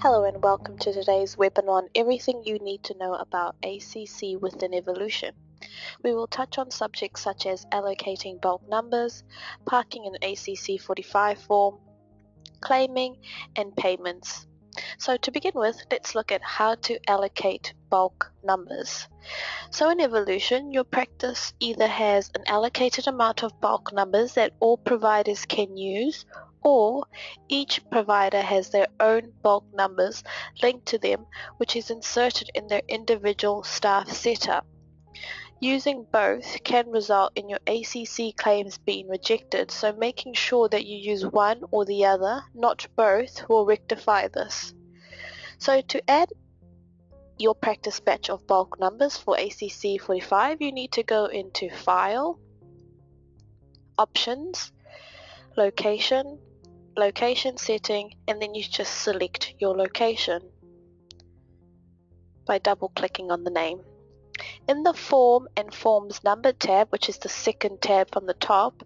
Hello and welcome to today's webinar on everything you need to know about ACC within Evolution. We will touch on subjects such as allocating bulk numbers, parking an ACC 45 form, claiming, and payments. So to begin with, let's look at how to allocate bulk numbers. So in Evolution, your practice either has an allocated amount of bulk numbers that all providers can use, or each provider has their own bulk numbers linked to them, which is inserted in their individual staff setup. Using both can result in your ACC claims being rejected, so making sure that you use one or the other, not both, will rectify this. So to add your practice batch of bulk numbers for ACC 45, you need to go into File, Options, Location setting, and then you just select your location by double clicking on the name. In the Form and Forms Number tab, which is the second tab from the top,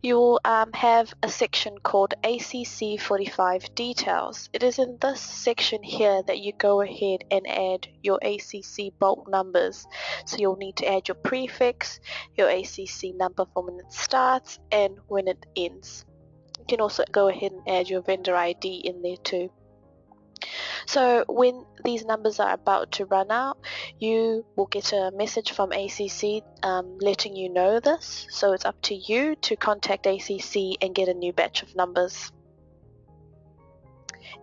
you will have a section called ACC 45 Details. It is in this section here that you go ahead and add your ACC bulk numbers. So you'll need to add your prefix, your ACC number from when it starts and when it ends. You can also go ahead and add your vendor ID in there too. So when these numbers are about to run out, you will get a message from ACC letting you know this. So it's up to you to contact ACC and get a new batch of numbers.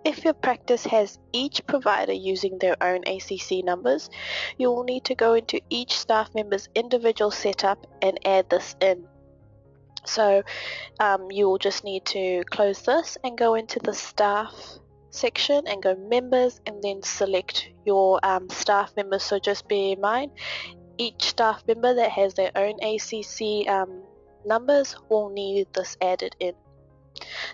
If your practice has each provider using their own ACC numbers, you will need to go into each staff member's individual setup and add this in. So you will just need to close this and go into the staff section and go members and then select your staff members. So just bear in mind, each staff member that has their own ACC numbers will need this added in.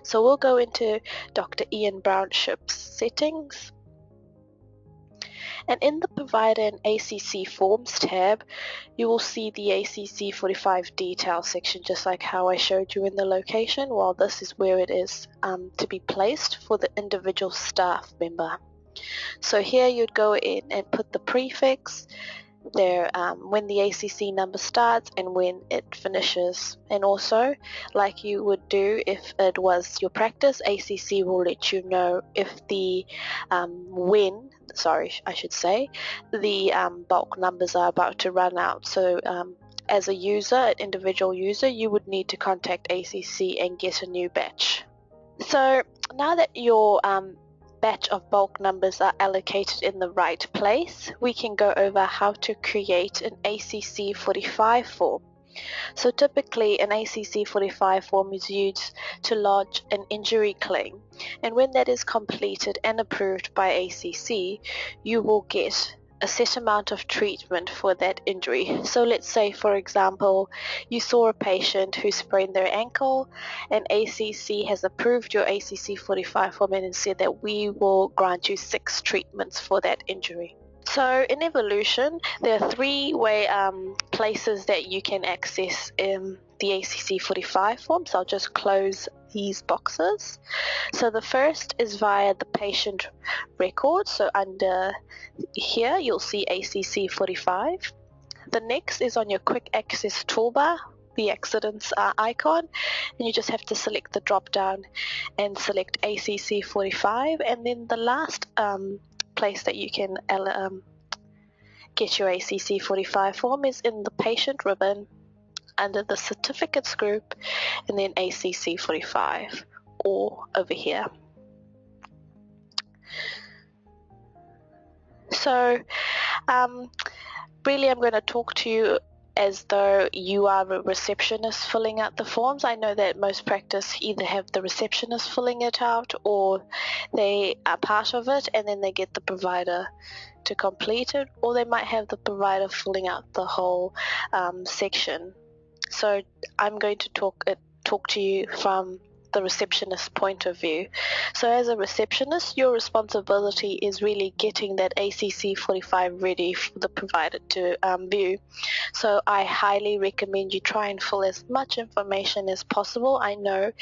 So we'll go into Dr. Ian Brownship's settings. And in the Provider and ACC Forms tab, you will see the ACC 45 detail section, just like how I showed you in the location. Well, this is where it is to be placed for the individual staff member. So here you'd go in and put the prefix there when the ACC number starts and when it finishes. And also, like you would do if it was your practice, ACC will let you know if the the bulk numbers are about to run out. So as a user, an individual user, you would need to contact ACC and get a new batch. So now that your batch of bulk numbers are allocated in the right place, we can go over how to create an ACC 45 form. So typically an ACC 45 form is used to lodge an injury claim, and when that is completed and approved by ACC, you will get a set amount of treatment for that injury. So let's say, for example, you saw a patient who sprained their ankle and ACC has approved your ACC 45 form and said that we will grant you 6 treatments for that injury. So in Evolution, there are 3 places that you can access the ACC 45 form. So I'll just close these boxes. So the first is via the patient record. So under here, you'll see ACC 45. The next is on your quick access toolbar, the accidents icon, and you just have to select the drop down and select ACC 45. And then the last place that you can get your ACC 45 form is in the patient ribbon under the certificates group and then ACC 45, or over here. So really I'm going to talk to you as though you are a receptionist filling out the forms. I know that most practice either have the receptionist filling it out or they are part of it and then they get the provider to complete it, or they might have the provider filling out the whole section. So I'm going to talk to you from the receptionist point of view. So as a receptionist, your responsibility is really getting that ACC 45 ready for the provider to view. So I highly recommend you try and fill as much information as possible. I know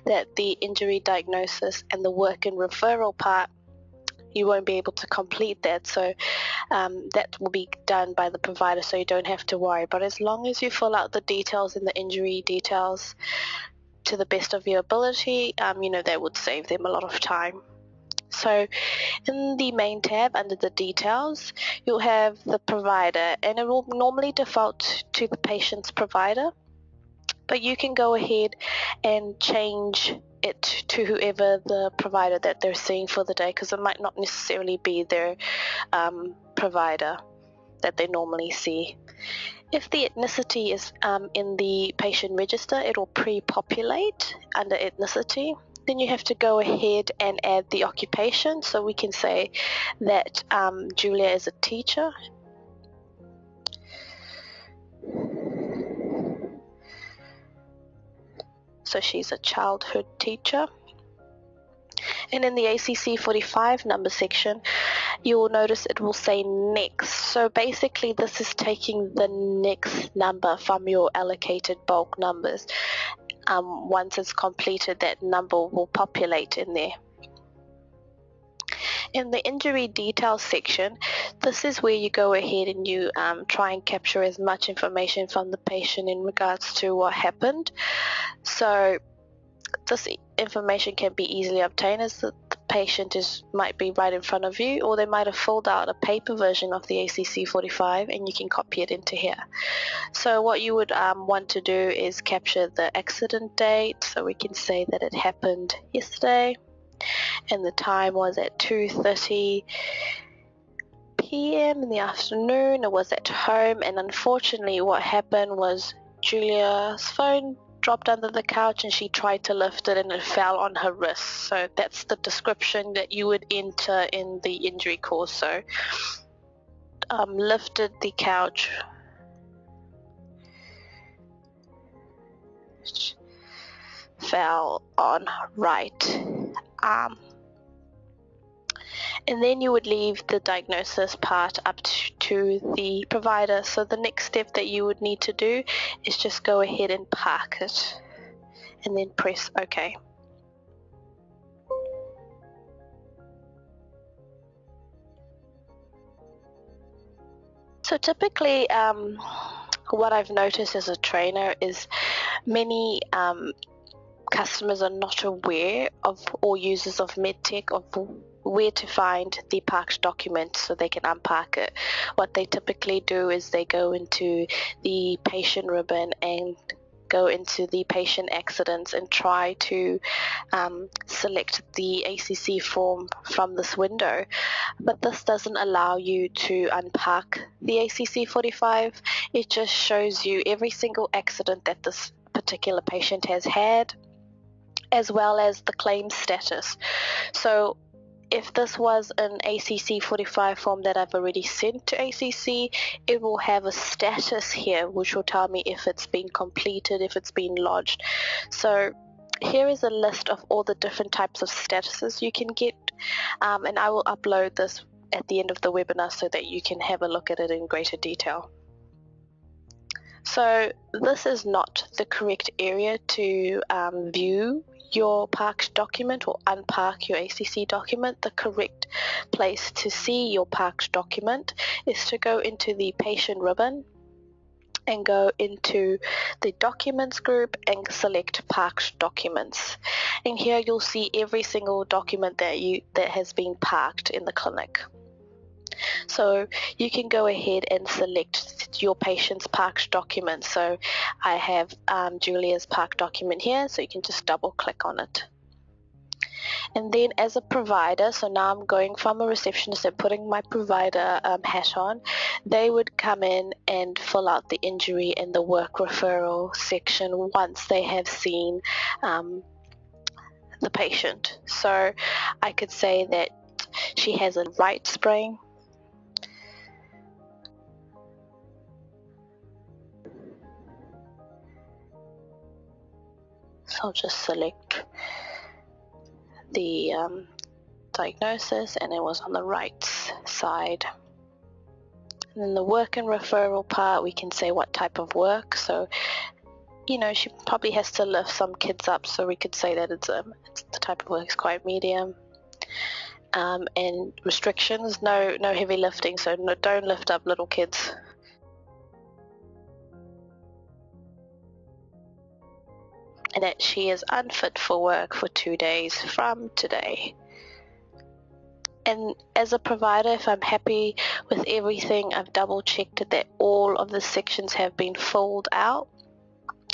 that the injury diagnosis and the work and referral part you won't be able to complete that. So that will be done by the provider, so you don't have to worry. But as long as you fill out the details and the injury details to the best of your ability, that would save them a lot of time. So in the main tab under the details, you'll have the provider, and it will normally default to the patient's provider, but you can go ahead and change it to whoever the provider that they're seeing for the day, because it might not necessarily be their provider that they normally see. If the ethnicity is in the patient register, it will pre-populate under ethnicity. Then you have to go ahead and add the occupation. So we can say that Julia is a teacher. So she's a childhood teacher. And in the ACC 45 number section, you will notice it will say next. So basically this is taking the next number from your allocated bulk numbers. Once it's completed, that number will populate in there. In the injury details section, this is where you go ahead and you try and capture as much information from the patient in regards to what happened. So this information can be easily obtained as the patient might be right in front of you, or they might have filled out a paper version of the ACC 45 and you can copy it into here. So what you would want to do is capture the accident date. So we can say that it happened yesterday and the time was at 2:30 p.m. in the afternoon. It was at home, and unfortunately what happened was Julia's phone dropped under the couch and she tried to lift it and it fell on her wrist. So that's the description that you would enter in the injury course. So lifted the couch, fell on right arm. And then you would leave the diagnosis part up to the provider. So the next step that you would need to do is just go ahead and park it and then press OK. So typically what I've noticed as a trainer is many customers are not aware of, or users of Medtech, of where to find the parked document so they can unpack it. What they typically do is they go into the patient ribbon and go into the patient accidents and try to select the ACC form from this window. But this doesn't allow you to unpack the ACC 45. It just shows you every single accident that this particular patient has had, as well as the claim status. So if this was an ACC 45 form that I've already sent to ACC, it will have a status here which will tell me if it's been completed, if it's been lodged. So here is a list of all the different types of statuses you can get, and I will upload this at the end of the webinar so that you can have a look at it in greater detail. So this is not the correct area to view your parked document or unpark your ACC document. The correct place to see your parked document is to go into the patient ribbon and go into the documents group and select parked documents. And here you'll see every single document that has been parked in the clinic. So you can go ahead and select your patient's parked document. So I have Julia's parked document here, so you can just double click on it. And then as a provider, so now I'm going from a receptionist and putting my provider hat on, they would come in and fill out the injury and the work referral section once they have seen the patient. So I could say that she has a right sprain, so I'll just select the diagnosis, and it was on the right side. And then the work and referral part, we can say what type of work. So, you know, she probably has to lift some kids up, so we could say that it's the type of work is quite medium. and restrictions. No heavy lifting, so don't lift up little kids. And that she is unfit for work for 2 days from today. And as a provider, if I'm happy with everything, I've double checked that all of the sections have been filled out,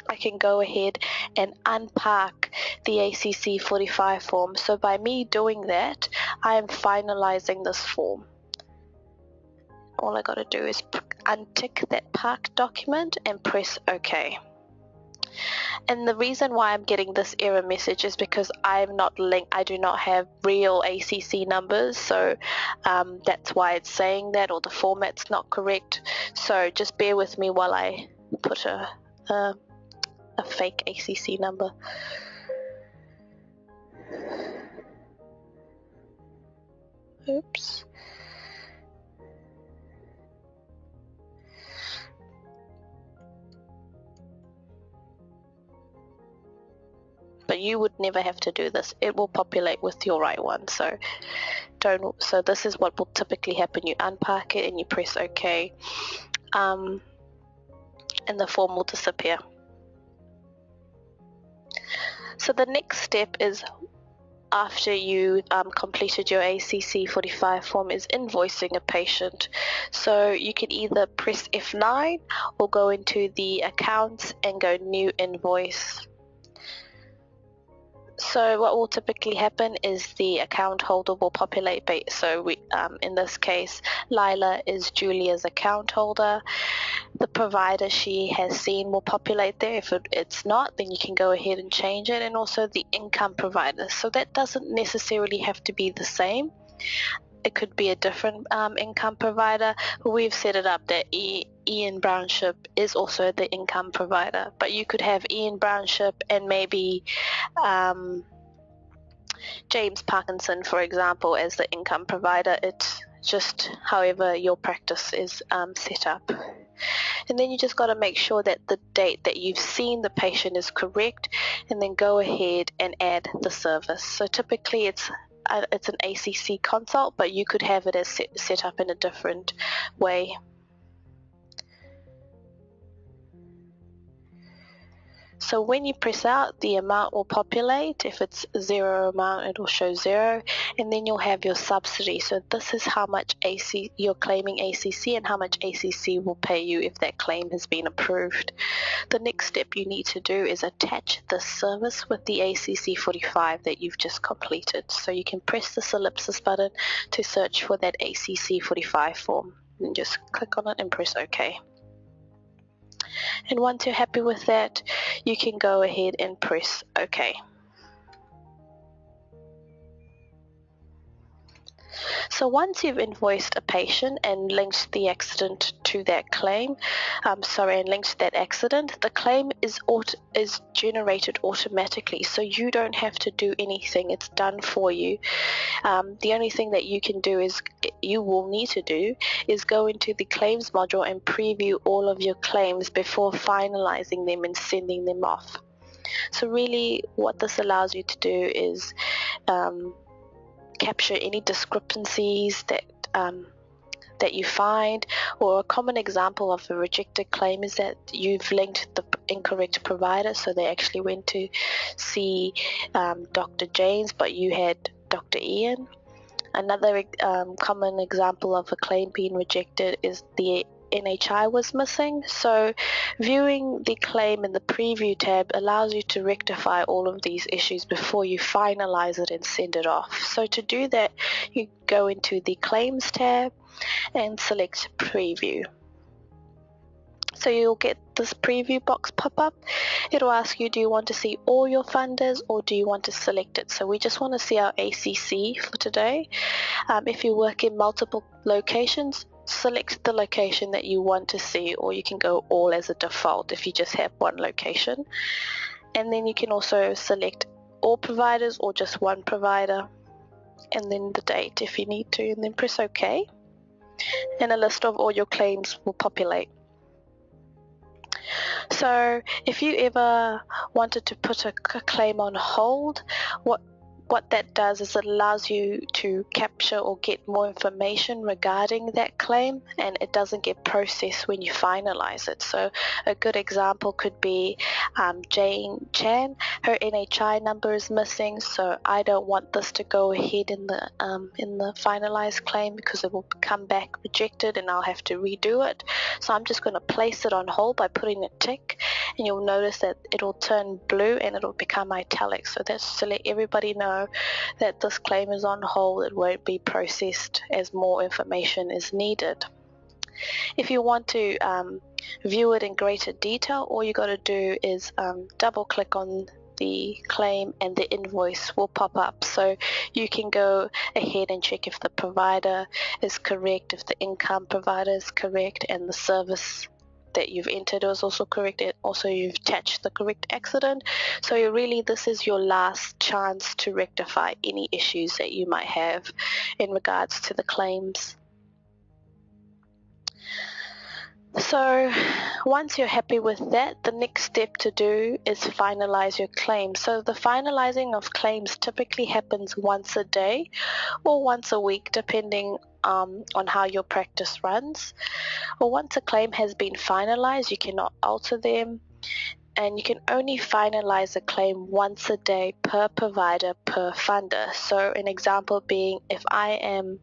I can go ahead and unpack the ACC 45 form. So by me doing that, I am finalizing this form. All I got to do is untick that parked document and press OK. And the reason why I'm getting this error message is because I do not have real ACC numbers, so that's why it's saying that, or the format's not correct. So just bear with me while I put a fake ACC number. Oops. But you would never have to do this. It will populate with your right one. So this is what will typically happen. You unpack it and you press OK, and the form will disappear. So the next step is, after you completed your ACC 45 form, is invoicing a patient. So you can either press F9 or go into the accounts and go new invoice. So what will typically happen is the account holder will populate. So in this case, Lila is Julia's account holder. The provider she has seen will populate there. If it's not, then you can go ahead and change it. And also the income provider. So that doesn't necessarily have to be the same. It could be a different income provider, but we've set it up that Ian Brownship is also the income provider. But you could have Ian Brownship and maybe James Parkinson, for example, as the income provider. It's just however your practice is set up. And then you just got to make sure that the date that you've seen the patient is correct, and then go ahead and add the service. So typically it's an ACC consult, but you could have it as set up in a different way. So when you press out, the amount will populate. If it's zero amount, it will show 0, and then you'll have your subsidy. So this is how much you're claiming ACC and how much ACC will pay you if that claim has been approved. The next step you need to do is attach the service with the ACC 45 that you've just completed. So you can press this ellipsis button to search for that ACC 45 form, and just click on it and press OK. And once you're happy with that, you can go ahead and press OK. So once you've invoiced a patient and linked the accident to that claim, and linked that accident, the claim is generated automatically, so you don't have to do anything. It's done for you. The only thing that you will need to do is go into the claims module and preview all of your claims before finalizing them and sending them off. So really what this allows you to do is capture any discrepancies that you find. Or a common example of a rejected claim is that you've linked the incorrect provider, so they actually went to see Dr. James, but you had Dr. Ian. Another common example of a claim being rejected is the NHI was missing. So viewing the claim in the preview tab allows you to rectify all of these issues before you finalize it and send it off. So to do that, you go into the claims tab and select preview. So you'll get this preview box pop up. It'll ask you, do you want to see all your funders or do you want to select it? So we just want to see our ACC for today. If you work in multiple locations, select the location that you want to see, or you can go all as a default if you just have one location. And then you can also select all providers or just one provider, and then the date if you need to, and then press OK. And a list of all your claims will populate. So if you ever wanted to put a claim on hold, what that does is it allows you to capture or get more information regarding that claim, and it doesn't get processed when you finalize it. So a good example could be Jane Chan. Her NHI number is missing, so I don't want this to go ahead in the finalized claim because it will come back rejected and I'll have to redo it. So I'm just going to place it on hold by putting a tick, and you'll notice that it'll turn blue and it'll become italic. So that's to let everybody know that this claim is on hold. It won't be processed as more information is needed. If you want to view it in greater detail, all you got to do is double click on the claim and the invoice will pop up, so you can go ahead and check if the provider is correct, if the income provider is correct, and the service that you've entered is also correct, and also you've attached the correct accident. So really this is your last chance to rectify any issues that you might have in regards to the claims. So once you're happy with that, the next step to do is finalize your claim. So the finalizing of claims typically happens once a day or once a week, depending on how your practice runs. Or once a claim has been finalized, you cannot alter them, and you can only finalize a claim once a day per provider per funder. So an example being, if I am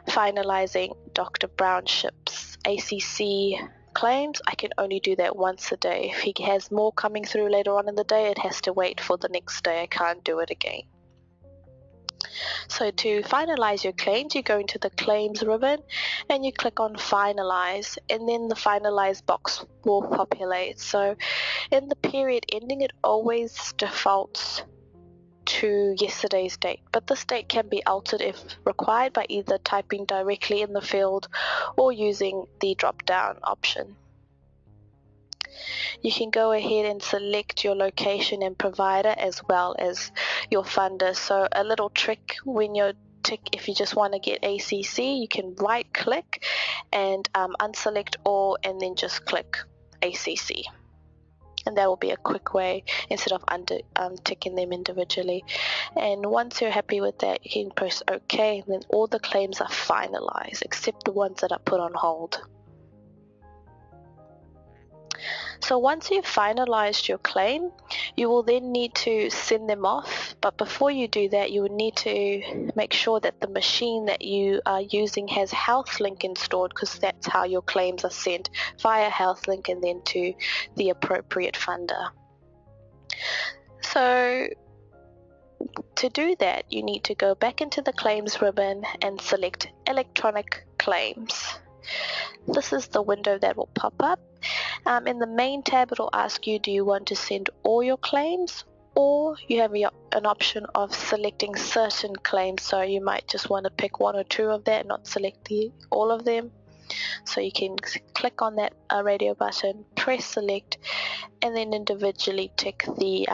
finalizing Dr. Brownship's ACC claims, I can only do that once a day. If he has more coming through later on in the day, it has to wait for the next day. I can't do it again. So to finalize your claims, you go into the claims ribbon and you click on finalize, and then the finalize box will populate. So in the period ending, it always defaults to yesterday's date, but this date can be altered if required by either typing directly in the field or using the drop down option. You can go ahead and select your location and provider as well as your funder. So a little trick when you're if you just want to get ACC, you can right click and unselect all and then just click ACC. And that will be a quick way instead of ticking them individually. And once you're happy with that, you can press OK, and then all the claims are finalized except the ones that are put on hold. So once you've finalized your claim, you will then need to send them off. But before you do that, you would need to make sure that the machine that you are using has HealthLink installed, because that's how your claims are sent, via HealthLink and then to the appropriate funder. So to do that, you need to go back into the claims ribbon and select electronic claims. This is the window that will pop up. In the main tab, it will ask you, do you want to send all your claims, or you have an option of selecting certain claims. So you might just want to pick one or two of that, not select all of them. So you can click on that radio button, press select, and then individually tick the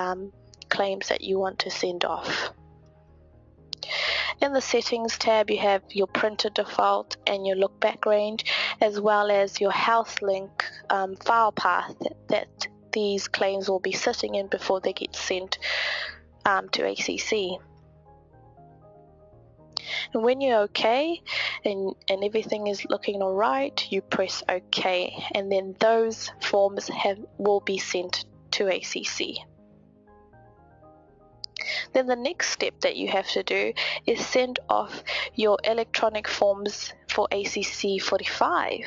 claims that you want to send off. In the settings tab, you have your printer default and your look back range, as well as your HealthLink file path that these claims will be sitting in before they get sent to ACC. And when you're OK and everything is looking alright, you press OK, and then those forms will be sent to ACC. Then the next step that you have to do is send off your electronic forms for ACC 45.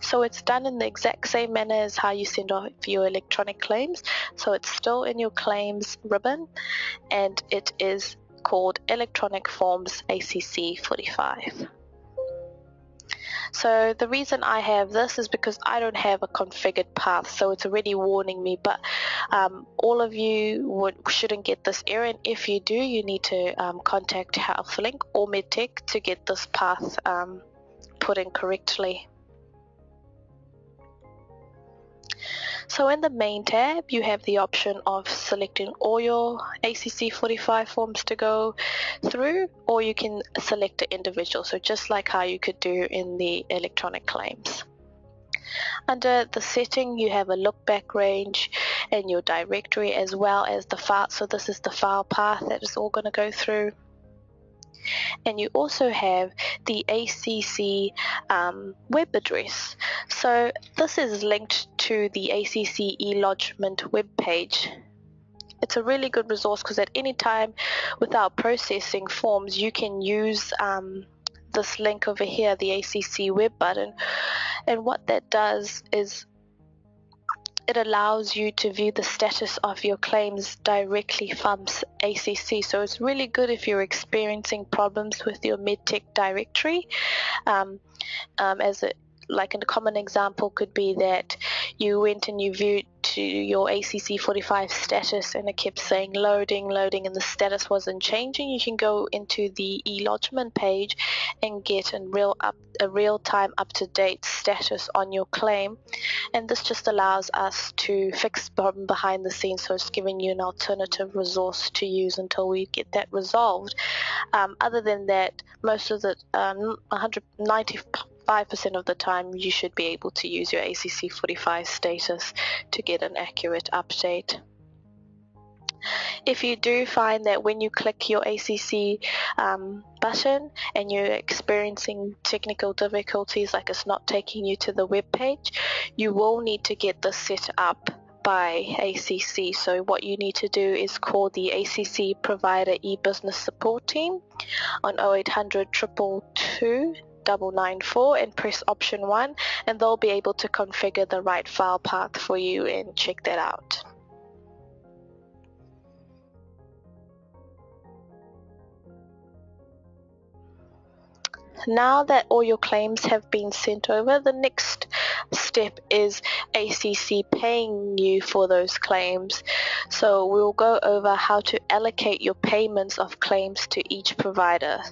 So it's done in the exact same manner as how you send off your electronic claims. So it's still in your claims ribbon, and it is called Electronic Forms ACC 45. So the reason I have this is because I don't have a configured path, so it's already warning me, but all of you shouldn't get this error, and if you do, you need to contact HealthLink or Medtech to get this path put in correctly. So in the main tab, you have the option of selecting all your ACC 45 forms to go through, or you can select an individual, so just like how you could do in the electronic claims. Under the setting, you have a look back range, and your directory, as well as the file. So this is the file path that is all going to go through. And you also have the ACC web address. So this is linked to the ACC e-lodgement web page. It's a really good resource because at any time without processing forms, you can use this link over here, the ACC web button. And what that does is it allows you to view the status of your claims directly from ACC. So it's really good if you're experiencing problems with your Medtech directory. Like a common example could be that you went and you viewed to your ACC 45 status and it kept saying loading, and the status wasn't changing. You can go into the e-lodgement page and get a real-time up-to-date status on your claim, and this just allows us to fix the problem behind the scenes. So it's giving you an alternative resource to use until we get that resolved. Other than that, most of the 95% of the time you should be able to use your ACC 45 status to get an accurate update. If you do find that when you click your ACC button and you're experiencing technical difficulties, like it's not taking you to the web page, you will need to get this set up by ACC. So what you need to do is call the ACC Provider e-Business Support Team on 0800 222 994 and press option 1, and they'll be able to configure the right file path for you and check that out. Now that all your claims have been sent over, the next step is ACC paying you for those claims. So we'll go over how to allocate your payments of claims to each provider.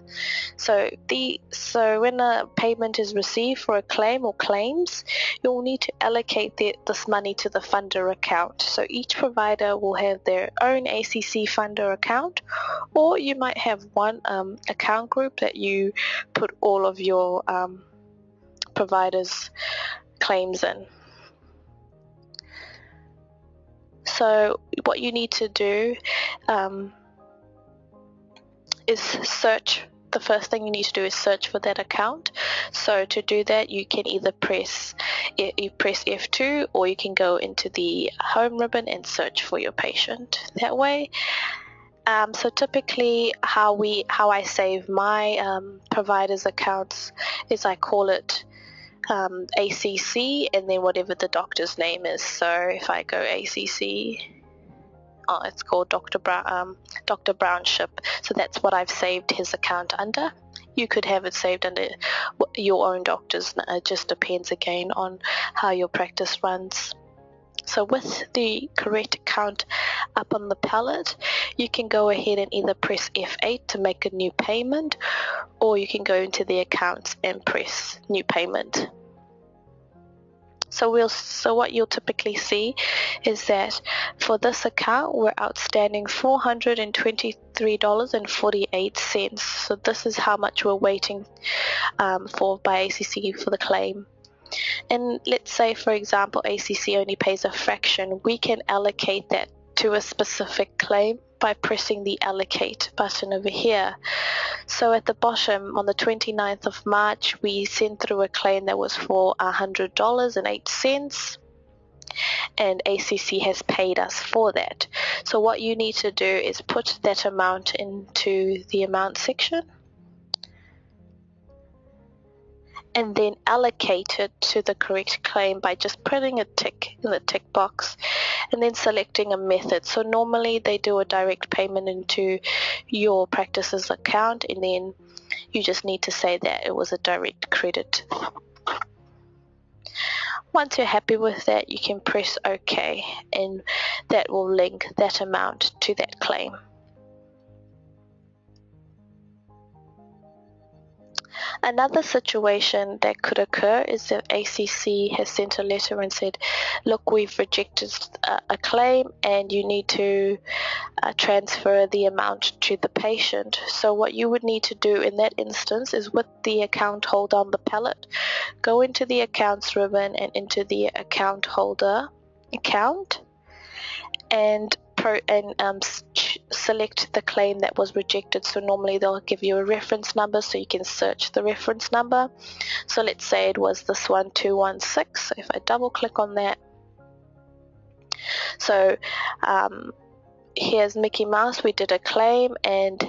So when a payment is received for a claim or claims, you'll need to allocate this money to the funder account. So each provider will have their own ACC funder account, or you might have one account group that you put all of your providers' claims in. So what you need to do is search. The first thing you need to do is search for that account. So to do that, you can either press F2, or you can go into the home ribbon and search for your patient that way. So typically how I save my providers' accounts is I call it ACC and then whatever the doctor's name is. So if I go ACC, it's called Dr. Brownship. So that's what I've saved his account under. You could have it saved under your own doctor's. It just depends again on how your practice runs. So with the correct account up on the palette, you can go ahead and either press F8 to make a new payment, or you can go into the accounts and press new payment. So what you'll typically see is that for this account we're outstanding $423.48. So this is how much we're waiting for by ACC for the claim. And let's say, for example, ACC only pays a fraction. We can allocate that to a specific claim by pressing the allocate button over here. So at the bottom, on the 29th of March, we sent through a claim that was for $100.08, and ACC has paid us for that. So what you need to do is put that amount into the amount section, and then allocate it to the correct claim by just putting a tick in the tick box and then selecting a method. So normally they do a direct payment into your practice's account, and then you just need to say that it was a direct credit. Once you're happy with that, you can press OK, and that will link that amount to that claim. Another situation that could occur is that ACC has sent a letter and said, look, we've rejected a claim and you need to transfer the amount to the patient. So what you would need to do in that instance is, with the account holder on the palette, go into the accounts ribbon and into the account holder account, and select the claim that was rejected. So normally they'll give you a reference number so you can search the reference number. So let's say it was this one, 216. So if I double click on that, so here's Mickey Mouse. We did a claim and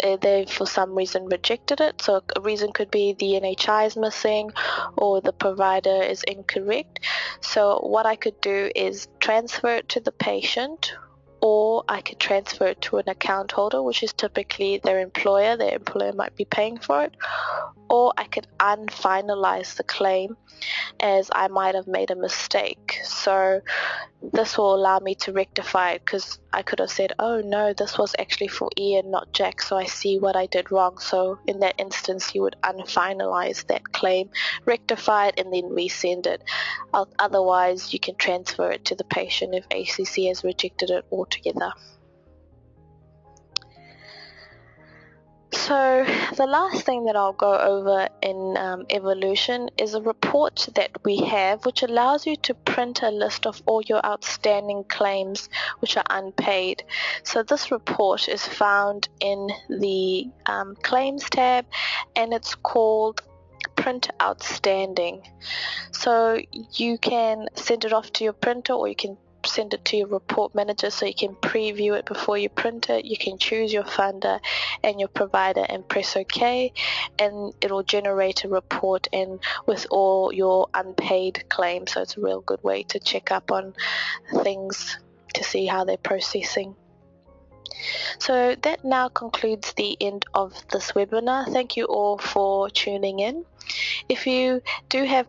they for some reason rejected it. So a reason could be the NHI is missing or the provider is incorrect. So what I could do is transfer it to the patient, or I could transfer it to an account holder, which is typically their employer. Their employer might be paying for it. Or I could unfinalize the claim as I might have made a mistake. So this will allow me to rectify it, because I could have said, oh no, this was actually for Ian, not Jack, so I see what I did wrong. So in that instance, you would unfinalize that claim, rectify it, and then resend it. Otherwise, you can transfer it to the patient if ACC has rejected it altogether. So the last thing that I'll go over in Evolution is a report that we have, which allows you to print a list of all your outstanding claims which are unpaid. So this report is found in the Claims tab, and it's called Print Outstanding. So you can send it off to your printer, or you can send it to your report manager so you can preview it before you print it. You can choose your funder and your provider and press OK, and it'll generate a report and with all your unpaid claims. So it's a real good way to check up on things to see how they're processing. So that now concludes the end of this webinar. Thank you all for tuning in. If you do have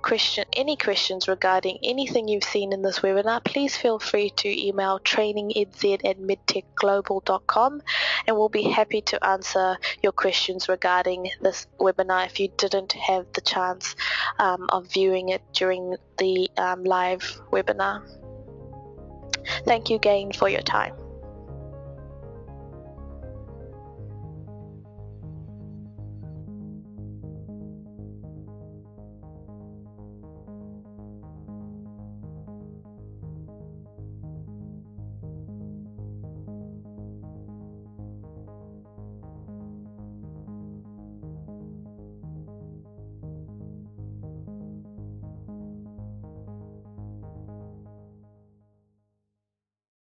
any questions regarding anything you've seen in this webinar, please feel free to email trainingedz@medtechglobal.com, and we'll be happy to answer your questions regarding this webinar if you didn't have the chance of viewing it during the live webinar. Thank you again for your time.